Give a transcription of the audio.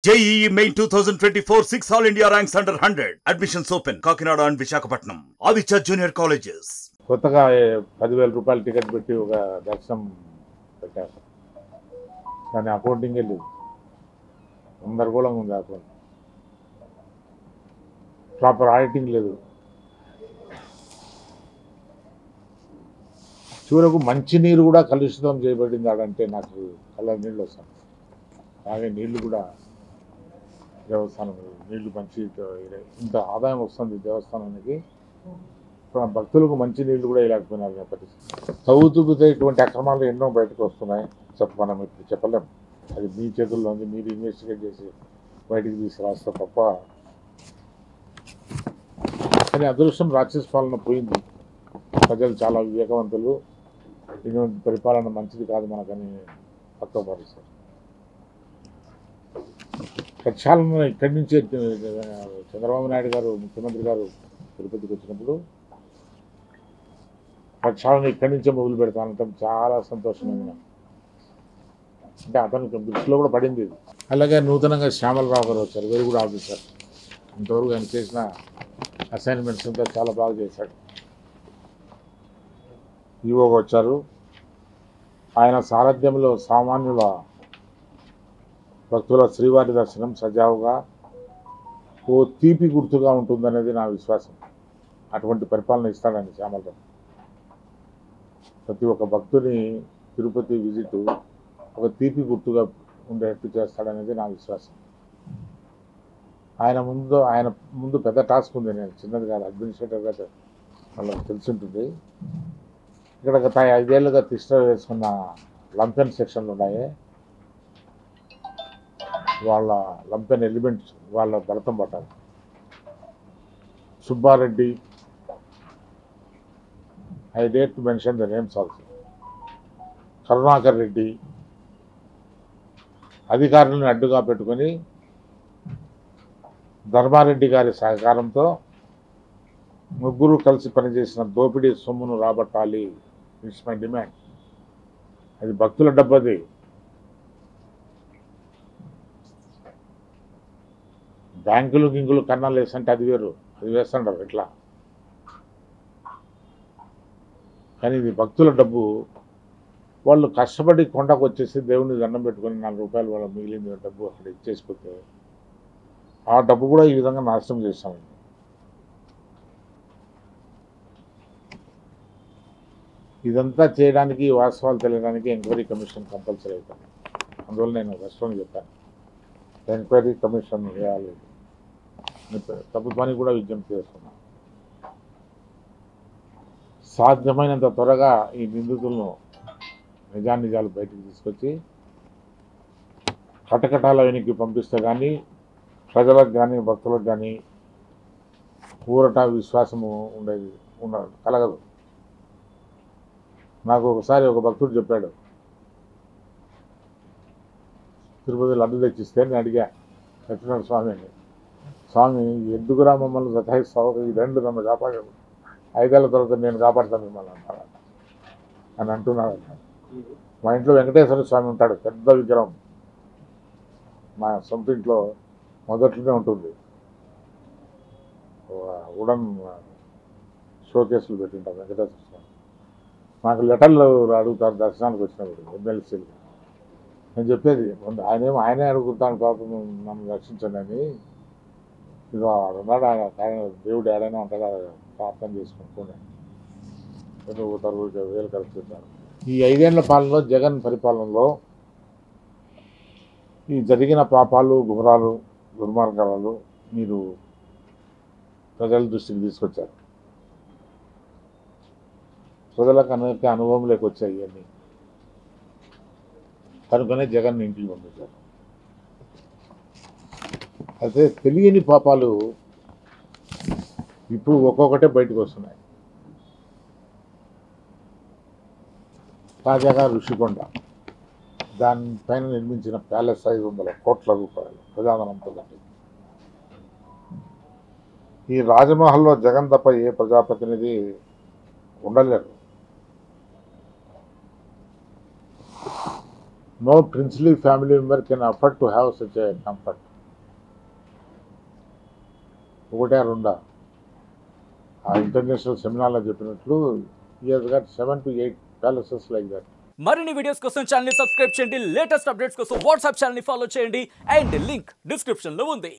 JEE Main 2024 6 All India ranks under 100. Admissions open. Kakinada and Visakhapatnam. Aditya Junior Colleges. కొత్తగా 10,000 రూపాయలు ticket పెట్టి ఒక దర్శనం పెట్టారు. దాని అకౌంటింగే లేదు, గందరగోళంగా ఉంది. అకౌంట్ ప్రాపర్ ఆడిటింగ్ లేదు. చివరకు మంచినీరు కూడా కలుషితం చేయబడింది ఆడంటే నాకు కళ్ళ నీళ్ళు వస్తాను. అలాగే నీళ్లు కూడా దేవస్థానం నీళ్లు మంచి ఇంత ఆదాయం వస్తుంది దేవస్థానానికి, భక్తులకు మంచి నీళ్లు కూడా ఇలాకపోయినారు. పరిస్థితి తవ్వుతుబితే ఇటువంటి అక్రమాలు ఎన్నో బయటకు వస్తున్నాయి. మనం ఇప్పుడు చెప్పలేం, అది మీ చేతుల్లో ఉంది. మీరు ఇన్వెస్టిగేట్ చేసి బయటికి తీసుకురాస్తే తప్ప. కానీ అదృష్టం రాక్షస పాలన పోయింది. ప్రజలు చాలా వివేకవంతులు. ఇటువంటి పరిపాలన మంచిది కాదు మనకని పక్కకు పరుస్తారు. ప్రక్షాళన ఇక్కడి నుంచే చంద్రబాబు నాయుడు గారు ముఖ్యమంత్రి గారు తిరుపతికి వచ్చినప్పుడు ప్రక్షాళన ఇక్కడి నుంచే మొదలు పెడతానంటాం. చాలా సంతోషమైన, అంటే అతనికి దృష్టిలో కూడా పడింది. అలాగే నూతనంగా శ్యామలరావు గారు వచ్చారు, వెరీ గుడ్ ఆఫీసర్. ఇంతవరకు ఆయన చేసిన అసైన్మెంట్స్ అంతా చాలా బాగా చేశాడు. ఈవోగా వచ్చారు. ఆయన సారథ్యంలో సామాన్యుల భక్తుల శ్రీవారి దర్శనం సజావుగా ఓ తీపి గుర్తుగా ఉంటుందనేది నా విశ్వాసం. అటువంటి పరిపాలన ఇస్తాడని శ్యామలరావు. ప్రతి ఒక్క భక్తుని తిరుపతి విజిట్ ఒక తీపి గుర్తుగా ఉండేట్టు చేస్తాడనేది నా విశ్వాసం. ఆయన ముందు పెద్ద టాస్క్ ఉంది. నేను చిన్నది కాదు, అడ్మినిస్ట్రేటర్గా వాళ్ళకి తెలిసి ఉంటుంది. ఇక్కడ గత 5 ఏళ్ళుగా తిష్ట వేసుకున్న లంపెన్ సెక్షన్లు ఉన్నాయి. వాళ్ళ లంపెన్ ఎలిమెంట్స్ వాళ్ళ భరతం పట్టాలి. Subbareddy, I dare to mention the names also, Karunakar Reddy అధికారులను అడ్డుగా పెట్టుకొని ధర్మారెడ్డి గారి సహకారంతో ముగ్గురు కలిసి పనిచేసిన దోపిడీ సొమ్మును రాబట్టాలి. It's my demand. అది భక్తుల డబ్బది. బ్యాంకులు గింగులు కన్నాలు వేసంటే అది వేరు, అది వేస్తుంటారు ఎట్లా. కానీ ఇది భక్తుల డబ్బు. వాళ్ళు కష్టపడి కొండకు వచ్చేసి దేవుని దండం పెట్టుకొని 4 రూపాయలు వాళ్ళ మిగిలిన డబ్బు అక్కడ ఇచ్చేసిపోతే ఆ డబ్బు కూడా ఈ విధంగా నాశనం చేస్తామండి. ఇదంతా చేయడానికి, వాస్తవాలు తెలియడానికి ఎంక్వైరీ కమిషన్ కంపల్సరీ అవుతాను. అందువల్ల నేను రెస్టారెంట్ చెప్పాను, ఎంక్వైరీ కమిషన్ వేయాలి. ప్రభుత్వానికి కూడా విజ్ఞప్తి చేస్తున్నాను. సాధ్యమైనంత త్వరగా ఈ నిందితులను నిజాలు బయటికి తీసుకొచ్చి కటకటాల వెనక్కి పంపిస్తే కానీ ప్రజలకు కానీ భక్తులకు కానీ ఊరట విశ్వాసము కలగదు. నాకు ఒకసారి ఒక భక్తుడు చెప్పాడు, తిరుపతి లడ్డు తెచ్చిస్తే నేను అడిగా లక్ష్మణ స్వామిని, స్వామి ఎందుకురా మమ్మల్ని సతాయిస్తావు, ఈ 2 నన్ను కాపాడాడు, 5 ఏళ్ల తర్వాత నేను కాపాడుతాను మిమ్మల్ని అంటారు అని అంటున్నాడు. మా ఇంట్లో వెంకటేశ్వర స్వామి ఉంటాడు, పెద్ద విగ్రహం. మా సొంత ఇంట్లో మొదట్లోనే ఉంటుంది. ఉడన్ షోకేసులు పెట్టింటాం వెంకటేశ్వర స్వామి. నాకు లెటర్లు అడుగుతారు దర్శనానికి వచ్చినప్పుడు ఎమ్మెల్సీలు. నేను చెప్పేది ఆయనే అడుగుతాను, పాపం నన్ను రక్షించండి అని. ఇదో ఉన్నాడు ఆయన, దేవుడు ఏడైనా ఉంటాడా, ప్రార్థన చేసుకుంటూనే పోతారు, వేలు ఖర్చు పెట్టారు. ఈ 5 ఏళ్ల పాలనలో, జగన్ పరిపాలనలో ఈ జరిగిన పాపాలు, ఘోరాలు, దుర్మార్గాలు మీరు ప్రజల దృష్టికి తీసుకొచ్చారు. ప్రజలకు అనేక అనుభవం లేకొచ్చాయి ఇవన్నీ. కనుకనే జగన్ ఇంటికి పంపించారు. అయితే తెలియని పాపాలు ఇప్పుడు ఒక్కొక్కటే బయటకు వస్తున్నాయి. తాజాగా ఋషికొండ, దానిపైన నిర్మించిన ప్యాలెస్ 500 కోట్ల రూపాయలు ప్రజాధనంతో కట్టి. ఈ రాజమహల్లో జగన్ తప్ప ఏ ప్రజాప్రతినిధి ఉండలేరు. No princely family member can afford to have such a comfort. ఒకటే రెండా ఆ ఇంటర్నేషనల్ సెమినార్లో చెప్పినట్లు he has got 7 to 8 palaces like that. మరిన్ని వీడియోస్ కోసం ఛానల్ ని సబ్స్క్రైబ్ చేయండి, లేటెస్ట్ అప్డేట్స్ కోసం వాట్సాప్ ఛానల్ ని ఫాలో చేయండి అండ్ లింక్ డిస్క్రిప్షన్ లో ఉంది.